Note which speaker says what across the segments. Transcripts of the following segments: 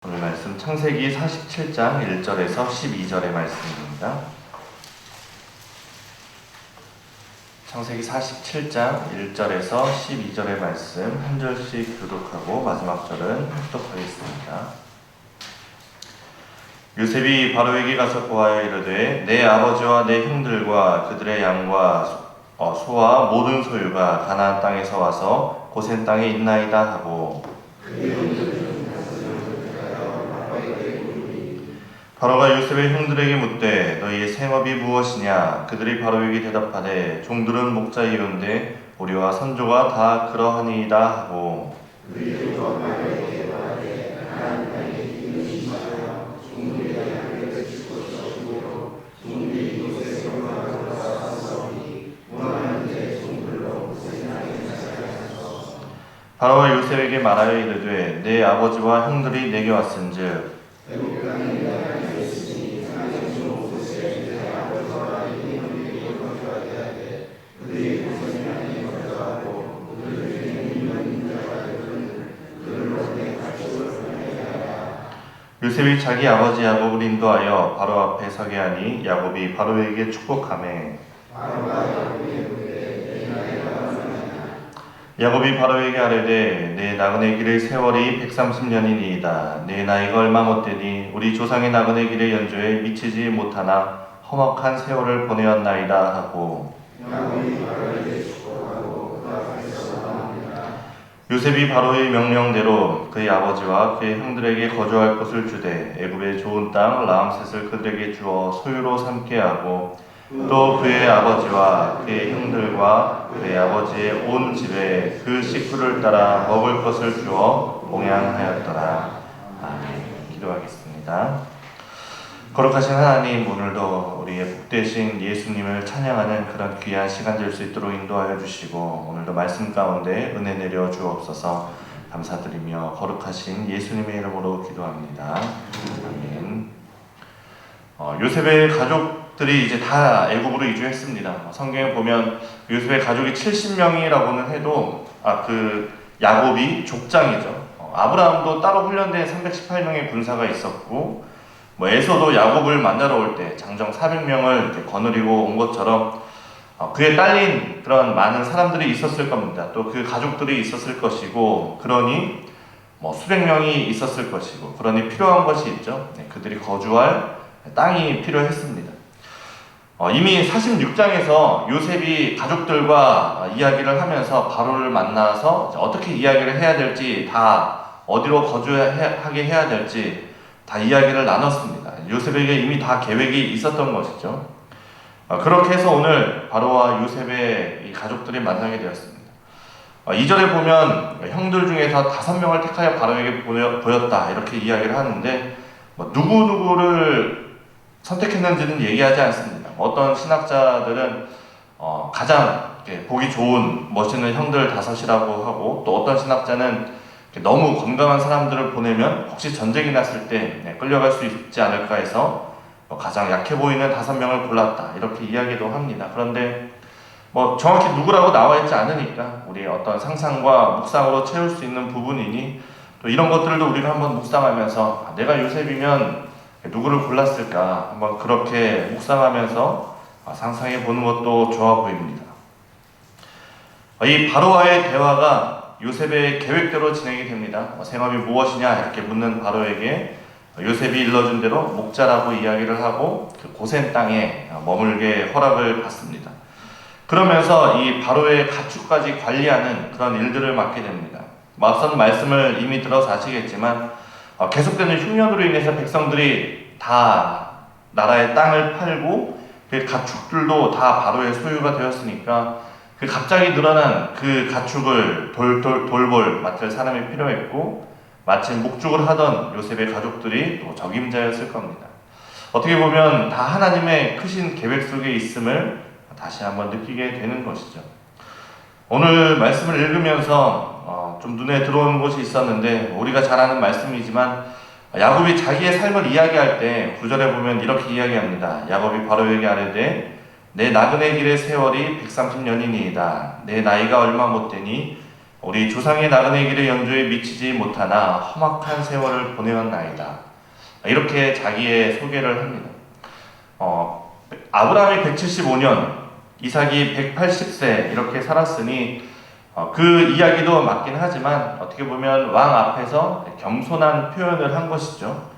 Speaker 1: 오늘 말씀 창세기 47장 1절에서 12절의 말씀입니다. 창세기 47장 1절에서 12절의 말씀 한 절씩 교독하고 마지막 절은 합독하겠습니다. 요셉이 바로에게 가서 고하여 이르되 내 아버지와 내 형들과 그들의 양과 소와 모든 소유가 가나안 땅에서 와서 고센 땅에 있나이다 하고, 바로가 요셉의 형들에게 묻되 너희의 생업이 무엇이냐? 그들이 바로에게 대답하되 종들은 목자이온데 우리와 선조가 다 그러하니이다 하고, 바로가 요셉에게 말하여 이르되 내 아버지와 형들이 내게 왔은즉 요셉이 자기 아버지 야곱을 인도하여 바로 앞에 서게 하니 야곱이 바로에게 축복하매, 야곱이 바로에게 아뢰되 내 나그네 길의 세월이 130년이니이다. 내 나이가 얼마 못되니 우리 조상의 나그네 길의 연조에 미치지 못하나 험악한 세월을 보내었나이다 하고, 요셉이 바로의 명령대로 그의 아버지와 그의 형들에게 거주할 것을 주되 애굽의 좋은 땅 라암셋을 그들에게 주어 소유로 삼게 하고, 또 그의 아버지와 그의 형들과 그의 아버지의 온 집에 그 식구를 따라 먹을 것을 주어 봉양하였더라. 아멘. 기도하겠습니다. 거룩하신 하나님, 오늘도 우리의 복되신 예수님을 찬양하는 그런 귀한 시간 될 수 있도록 인도하여 주시고, 오늘도 말씀 가운데 은혜 내려 주옵소서. 감사드리며 거룩하신 예수님의 이름으로 기도합니다. 아멘. 요셉의 가족들이 이제 다 애굽으로 이주했습니다. 성경에 보면 요셉의 가족이 70명이라고는 해도 그 야곱이 족장이죠. 아브라함도 따로 훈련된 318명의 군사가 있었고, 에서도 야곱을 만나러 올 때 장정 400명을 이렇게 거느리고 온 것처럼 그에 딸린 그런 많은 사람들이 있었을 겁니다. 또 그 가족들이 있었을 것이고, 그러니 수백 명이 있었을 것이고, 그러니 필요한 것이 있죠. 그들이 거주할 땅이 필요했습니다. 이미 46장에서 요셉이 가족들과 이야기를 하면서 바로를 만나서 어떻게 이야기를 해야 될지, 다 어디로 거주하게 해야 될지 다 이야기를 나눴습니다. 요셉에게 이미 다 계획이 있었던 것이죠. 그렇게 해서 오늘 바로와 요셉의 이 가족들이 만나게 되었습니다. 2절에 보면 형들 중에서 5명을 택하여 바로에게 보였다 이렇게 이야기를 하는데, 누구누구를 선택했는지는 얘기하지 않습니다. 어떤 신학자들은 가장 보기 좋은 멋있는 형들 5이라고 하고, 또 어떤 신학자는 너무 건강한 사람들을 보내면 혹시 전쟁이 났을 때 끌려갈 수 있지 않을까 해서 가장 약해 보이는 5명을 골랐다 이렇게 이야기도 합니다. 그런데 정확히 누구라고 나와 있지 않으니까 우리의 어떤 상상과 묵상으로 채울 수 있는 부분이니, 또 이런 것들도 우리가 한번 묵상하면서 내가 요셉이면 누구를 골랐을까 한번 그렇게 묵상하면서 상상해 보는 것도 좋아 보입니다. 이 바로와의 대화가 요셉의 계획대로 진행이 됩니다. 생업이 무엇이냐 이렇게 묻는 바로에게 요셉이 일러준 대로 목자라고 이야기를 하고 그 고센 땅에 머물게 허락을 받습니다. 그러면서 이 바로의 가축까지 관리하는 그런 일들을 맡게 됩니다. 앞선 말씀을 이미 들어서 아시겠지만 계속되는 흉년으로 인해서 백성들이 다 나라의 땅을 팔고 그 가축들도 다 바로의 소유가 되었으니까 그 갑자기 늘어난 그 가축을 돌볼 맡을 사람이 필요했고, 마침 목축을 하던 요셉의 가족들이 또 적임자였을 겁니다. 어떻게 보면 다 하나님의 크신 계획 속에 있음을 다시 한번 느끼게 되는 것이죠. 오늘 말씀을 읽으면서 좀 눈에 들어오는 것이 있었는데, 우리가 잘 아는 말씀이지만 야곱이 자기의 삶을 이야기할 때 9절에 보면 이렇게 이야기합니다. 야곱이 바로에게 아뢰되 내 나그네 길의 세월이 130년이니이다. 내 나이가 얼마 못되니 우리 조상의 나그네 길의 연조에 미치지 못하나 험악한 세월을 보내었나이다. 이렇게 자기의 소개를 합니다. 아브라함이 175년, 이삭이 180세 이렇게 살았으니 그 이야기도 맞긴 하지만 어떻게 보면 왕 앞에서 겸손한 표현을 한 것이죠.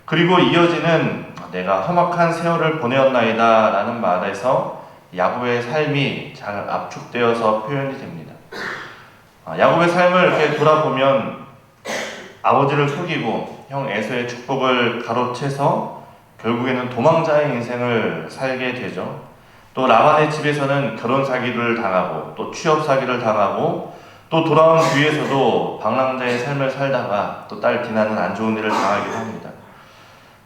Speaker 1: 그리고 이어지는 내가 험악한 세월을 보내었나이다 라는 말에서 야곱의 삶이 잘 압축되어서 표현이 됩니다. 야곱의 삶을 이렇게 돌아보면 아버지를 속이고 형 에서의 축복을 가로채서 결국에는 도망자의 인생을 살게 되죠. 또 라반의 집에서는 결혼 사기를 당하고 또 취업 사기를 당하고 또 돌아온 뒤에서도 방랑자의 삶을 살다가 또 딸 디나는 안 좋은 일을 당하기도 합니다.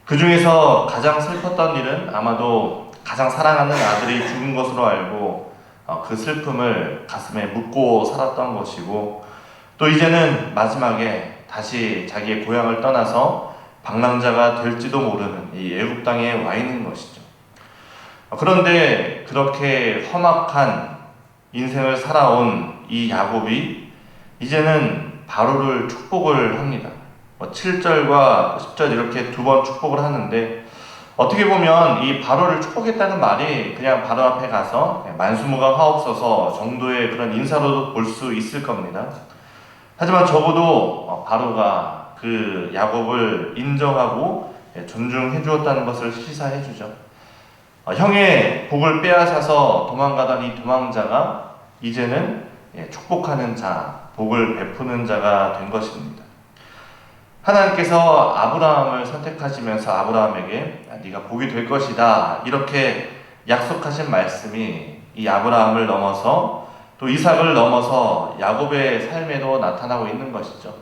Speaker 1: 그 중에서 가장 슬펐던 일은 아마도 가장 사랑하는 아들이 죽은 것으로 알고 그 슬픔을 가슴에 묻고 살았던 것이고, 또 이제는 마지막에 다시 자기의 고향을 떠나서 방랑자가 될지도 모르는 이 애굽 땅에 와 있는 것이죠. 그런데 그렇게 험악한 인생을 살아온 이 야곱이 이제는 바로를 축복을 합니다. 7절과 10절 이렇게 두 번 축복을 하는데, 어떻게 보면 이 바로를 축복했다는 말이 그냥 바로 앞에 가서 만수무강 하옵소서 정도의 그런 인사로도 볼 수 있을 겁니다. 하지만 적어도 바로가 그 야곱을 인정하고 존중해 주었다는 것을 시사해 주죠. 형의 복을 빼앗아서 도망가던 이 도망자가 이제는 축복하는 자, 복을 베푸는 자가 된 것입니다. 하나님께서 아브라함을 선택하시면서 아브라함에게 네가 복이 될 것이다 이렇게 약속하신 말씀이 이 아브라함을 넘어서 또 이삭을 넘어서 야곱의 삶에도 나타나고 있는 것이죠.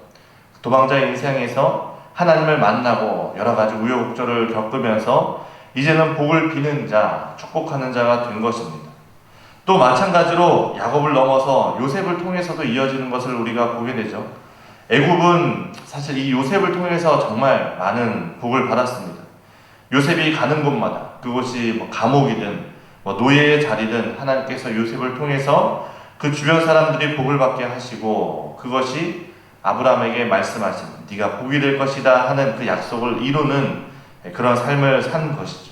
Speaker 1: 도망자의 인생에서 하나님을 만나고 여러 가지 우여곡절을 겪으면서 이제는 복을 비는 자, 축복하는 자가 된 것입니다. 또 마찬가지로 야곱을 넘어서 요셉을 통해서도 이어지는 것을 우리가 보게 되죠. 애굽은 사실 이 요셉을 통해서 정말 많은 복을 받았습니다. 요셉이 가는 곳마다 그곳이 감옥이든 노예의 자리든 하나님께서 요셉을 통해서 그 주변 사람들이 복을 받게 하시고, 그것이 아브라함에게 말씀하신 네가 복이 될 것이다 하는 그 약속을 이루는 그런 삶을 산 것이죠.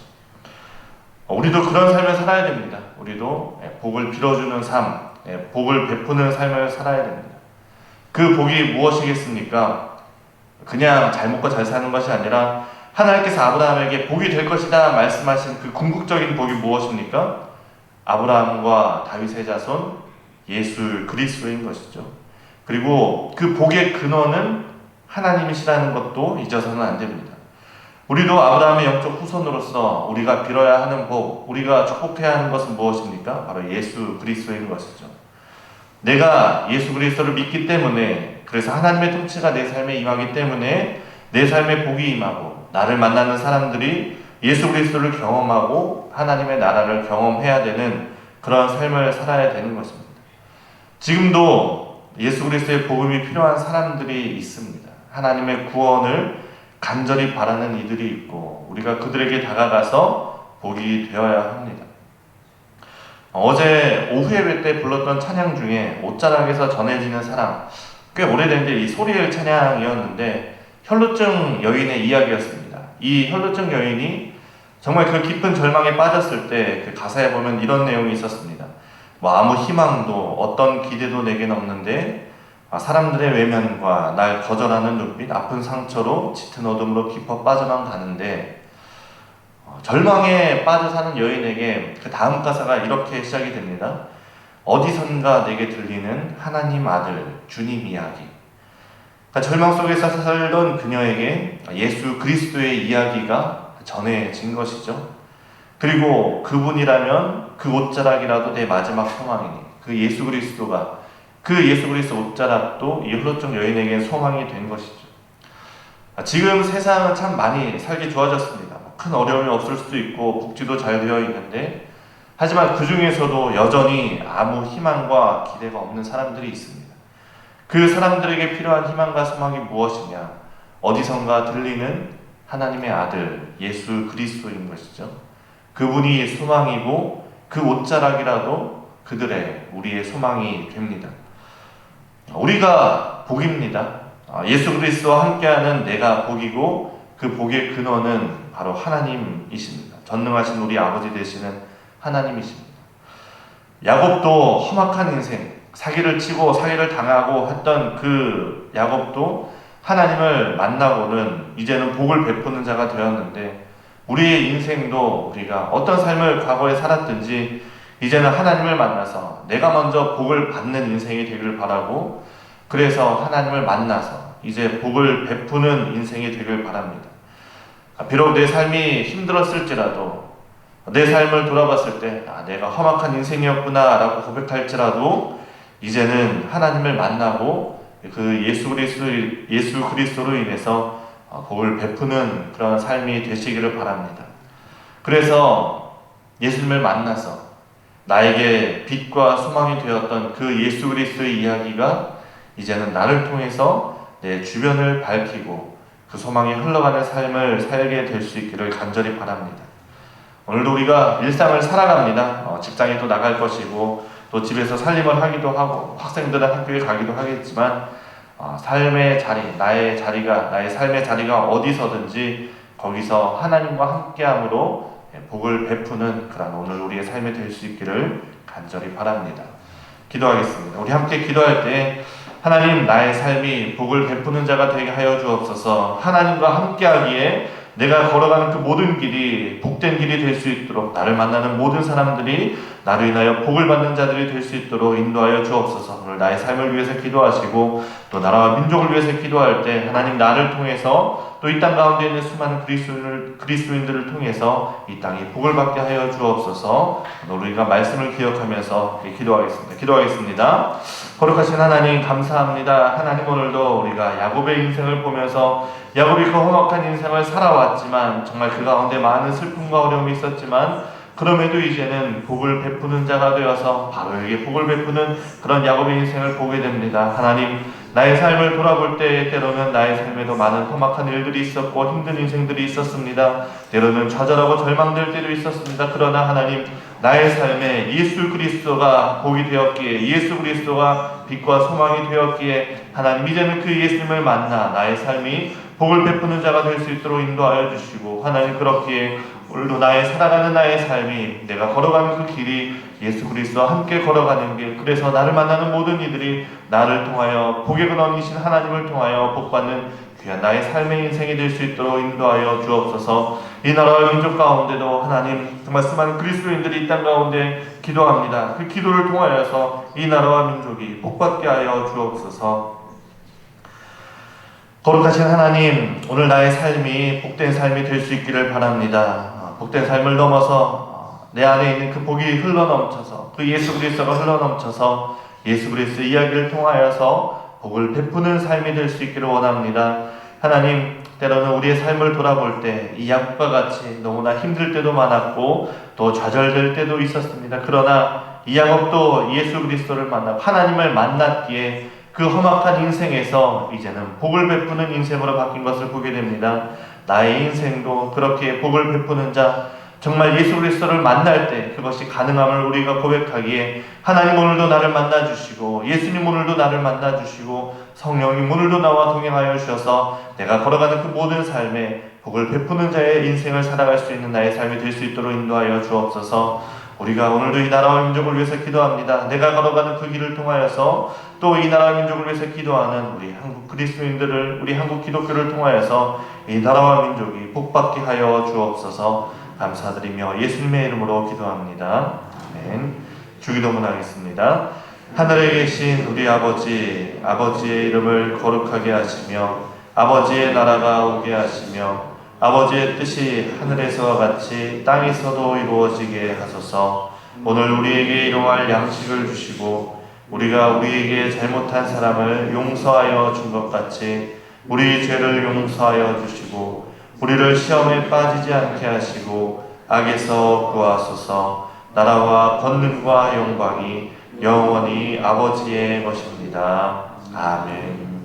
Speaker 1: 우리도 그런 삶을 살아야 됩니다. 우리도 복을 빌어주는 삶, 복을 베푸는 삶을 살아야 됩니다. 그 복이 무엇이겠습니까? 그냥 잘 먹고 잘 사는 것이 아니라 하나님께서 아브라함에게 복이 될 것이다 말씀하신 그 궁극적인 복이 무엇입니까? 아브라함과 다윗의 자손 예수 그리스도인 것이죠. 그리고 그 복의 근원은 하나님이시라는 것도 잊어서는 안 됩니다. 우리도 아브라함의 영적 후손으로서 우리가 빌어야 하는 복, 우리가 축복해야 하는 것은 무엇입니까? 바로 예수 그리스도인 것이죠. 내가 예수 그리스도를 믿기 때문에, 그래서 하나님의 통치가 내 삶에 임하기 때문에 내 삶에 복이 임하고 나를 만나는 사람들이 예수 그리스도를 경험하고 하나님의 나라를 경험해야 되는 그런 삶을 살아야 되는 것입니다. 지금도 예수 그리스도의 복음이 필요한 사람들이 있습니다. 하나님의 구원을 간절히 바라는 이들이 있고 우리가 그들에게 다가가서 복이 되어야 합니다. 어제 오후 예배 때 불렀던 찬양 중에 옷자락에서 전해지는 사랑, 꽤 오래된데 이 소리엘 찬양이었는데 혈루증 여인의 이야기였습니다. 이 혈루증 여인이 정말 그 깊은 절망에 빠졌을 때 그 가사에 보면 이런 내용이 있었습니다. 아무 희망도 어떤 기대도 내겐 없는데 사람들의 외면과 날 거절하는 눈빛, 아픈 상처로 짙은 어둠으로 깊어 빠져만 가는데, 절망에 빠져 사는 여인에게 그 다음 가사가 이렇게 시작이 됩니다. 어디선가 내게 들리는 하나님 아들 주님 이야기. 그러니까 절망 속에서 살던 그녀에게 예수 그리스도의 이야기가 전해진 것이죠. 그리고 그분이라면 그 옷자락이라도 내 마지막 소망이니, 그 예수 그리스도가, 그 예수 그리스도 옷자락도 이 혈루증 여인에게 소망이 된 것이죠. 지금 세상은 참 많이 살기 좋아졌습니다. 큰 어려움이 없을 수도 있고 복지도 잘 되어 있는데, 하지만 그 중에서도 여전히 아무 희망과 기대가 없는 사람들이 있습니다. 그 사람들에게 필요한 희망과 소망이 무엇이냐? 어디선가 들리는 하나님의 아들 예수 그리스도인 것이죠. 그분이 소망이고 그 옷자락이라도 그들의, 우리의 소망이 됩니다. 우리가 복입니다. 예수 그리스도와 함께하는 내가 복이고 그 복의 근원은 바로 하나님이십니다. 전능하신 우리 아버지 되시는 하나님이십니다. 야곱도 험악한 인생, 사기를 치고 사기를 당하고 했던 그 야곱도 하나님을 만나고는 이제는 복을 베푸는 자가 되었는데, 우리의 인생도 우리가 어떤 삶을 과거에 살았든지 이제는 하나님을 만나서 내가 먼저 복을 받는 인생이 되기를 바라고, 그래서 하나님을 만나서 이제 복을 베푸는 인생이 되길 바랍니다. 비록 내 삶이 힘들었을지라도, 내 삶을 돌아봤을 때 내가 험악한 인생이었구나 라고 고백할지라도 이제는 하나님을 만나고 그 예수 그리스도로 인해서 복을 베푸는 그런 삶이 되시기를 바랍니다. 그래서 예수님을 만나서 나에게 빛과 소망이 되었던 그 예수 그리스도의 이야기가 이제는 나를 통해서 내 주변을 밝히고 그 소망이 흘러가는 삶을 살게 될 수 있기를 간절히 바랍니다. 오늘도 우리가 일상을 살아갑니다. 직장에 또 나갈 것이고 또 집에서 살림을 하기도 하고 학생들은 학교에 가기도 하겠지만 삶의 자리, 나의 삶의 자리가 어디서든지 거기서 하나님과 함께함으로 복을 베푸는 그런 오늘 우리의 삶이 될 수 있기를 간절히 바랍니다. 기도하겠습니다. 우리 함께 기도할 때 하나님, 나의 삶이 복을 베푸는 자가 되게 하여 주옵소서. 하나님과 함께하기에 내가 걸어가는 그 모든 길이 복된 길이 될 수 있도록, 나를 만나는 모든 사람들이 나로 인하여 복을 받는 자들이 될 수 있도록 인도하여 주옵소서. 오늘 나의 삶을 위해서 기도하시고 또 나라와 민족을 위해서 기도할 때 하나님, 나를 통해서 또 이 땅 가운데 있는 수많은 그리스도인들을 통해서 이 땅이 복을 받게 하여 주옵소서. 우리가 말씀을 기억하면서 기도하겠습니다. 거룩하신 하나님, 감사합니다. 하나님, 오늘도 우리가 야곱의 인생을 보면서 야곱이 그 험악한 인생을 살아왔지만 정말 그 가운데 많은 슬픔과 어려움이 있었지만 그럼에도 이제는 복을 베푸는 자가 되어서 바로에게 복을 베푸는 그런 야곱의 인생을 보게 됩니다. 하나님, 나의 삶을 돌아볼 때 때로는 나의 삶에도 많은 험악한 일들이 있었고 힘든 인생들이 있었습니다. 때로는 좌절하고 절망될 때도 있었습니다. 그러나 하나님, 나의 삶에 예수 그리스도가 복이 되었기에, 예수 그리스도가 빛과 소망이 되었기에 하나님, 이제는 그 예수님을 만나 나의 삶이 복을 베푸는 자가 될 수 있도록 인도하여 주시고, 하나님, 그렇기에 오늘도 살아가는 나의 삶이, 내가 걸어가는 그 길이 예수 그리스도와 함께 걸어가는 길, 그래서 나를 만나는 모든 이들이 나를 통하여 복의 근원이신 하나님을 통하여 복받는 귀한 나의 삶의 인생이 될 수 있도록 인도하여 주옵소서. 이 나라와 민족 가운데도 하나님, 정말 수많은 그리스도인들이 이 땅 가운데 기도합니다. 그 기도를 통하여서 이 나라와 민족이 복받게 하여 주옵소서. 거룩하신 하나님, 오늘 나의 삶이 복된 삶이 될 수 있기를 바랍니다. 복된 삶을 넘어서 내 안에 있는 그 복이 흘러넘쳐서, 그 예수 그리스도가 흘러넘쳐서 예수 그리스도 이야기를 통하여서 복을 베푸는 삶이 될 수 있기를 원합니다. 하나님, 때로는 우리의 삶을 돌아볼 때 이 야곱과 같이 너무나 힘들 때도 많았고 또 좌절될 때도 있었습니다. 그러나 이 야곱도 예수 그리스도를 만나 하나님을 만났기에 그 험악한 인생에서 이제는 복을 베푸는 인생으로 바뀐 것을 보게 됩니다. 나의 인생도 그렇게 복을 베푸는 자, 정말 예수 그리스도를 만날 때 그것이 가능함을 우리가 고백하기에 하나님, 오늘도 나를 만나주시고 예수님 오늘도 나를 만나주시고 성령님 오늘도 나와 동행하여 주셔서 내가 걸어가는 그 모든 삶에 복을 베푸는 자의 인생을 살아갈 수 있는 나의 삶이 될 수 있도록 인도하여 주옵소서. 우리가 오늘도 이 나라와 민족을 위해서 기도합니다. 내가 걸어가는 그 길을 통하여서 또 이 나라와 민족을 위해서 기도하는 우리 한국 그리스도인들을, 우리 한국 기독교를 통하여서 이 나라와 민족이 복받게 하여 주옵소서. 감사드리며 예수님의 이름으로 기도합니다. 아멘. 주기도문 하겠습니다. 하늘에 계신 우리 아버지, 아버지의 이름을 거룩하게 하시며 아버지의 나라가 오게 하시며 아버지의 뜻이 하늘에서와 같이 땅에서도 이루어지게 하소서. 오늘 우리에게 일용할 양식을 주시고 우리가 우리에게 잘못한 사람을 용서하여 준 것 같이 우리 죄를 용서하여 주시고 우리를 시험에 빠지지 않게 하시고 악에서 구하소서. 나라와 권능과 영광이 영원히 아버지의 것입니다. 아멘.